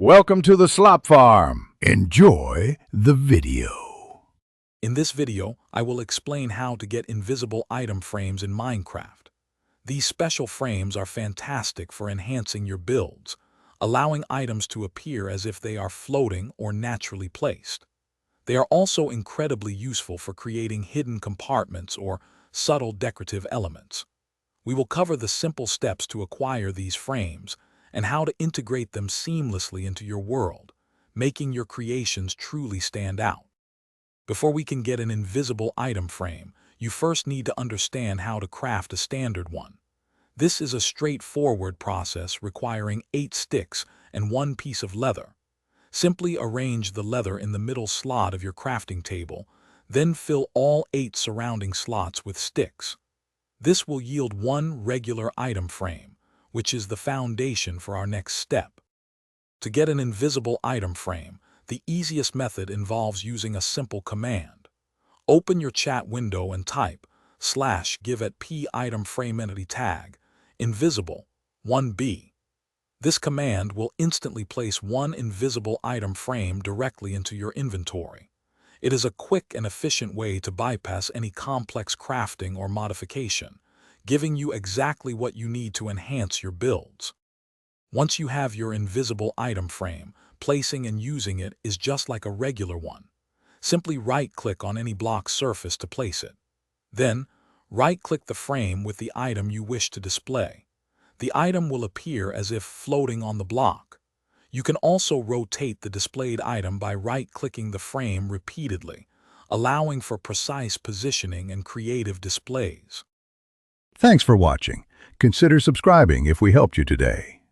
Welcome to the Slop Farm. Enjoy the video. In this video, I will explain how to get invisible item frames in Minecraft. These special frames are fantastic for enhancing your builds, allowing items to appear as if they are floating or naturally placed. They are also incredibly useful for creating hidden compartments or subtle decorative elements. We will cover the simple steps to acquire these frames and how to integrate them seamlessly into your world, making your creations truly stand out. Before we can get an invisible item frame, you first need to understand how to craft a standard one. This is a straightforward process requiring 8 sticks and 1 piece of leather. Simply arrange the leather in the middle slot of your crafting table, then fill all 8 surrounding slots with sticks. This will yield 1 regular item frame, which is the foundation for our next step. To get an invisible item frame, the easiest method involves using a simple command. Open your chat window and type /give@p item frame entity tag invisible 1b. This command will instantly place 1 invisible item frame directly into your inventory. It is a quick and efficient way to bypass any complex crafting or modification, giving you exactly what you need to enhance your builds. Once you have your invisible item frame, placing and using it is just like a regular one. Simply right-click on any block surface to place it. Then, right-click the frame with the item you wish to display. The item will appear as if floating on the block. You can also rotate the displayed item by right-clicking the frame repeatedly, allowing for precise positioning and creative displays. Thanks for watching. Consider subscribing if we helped you today.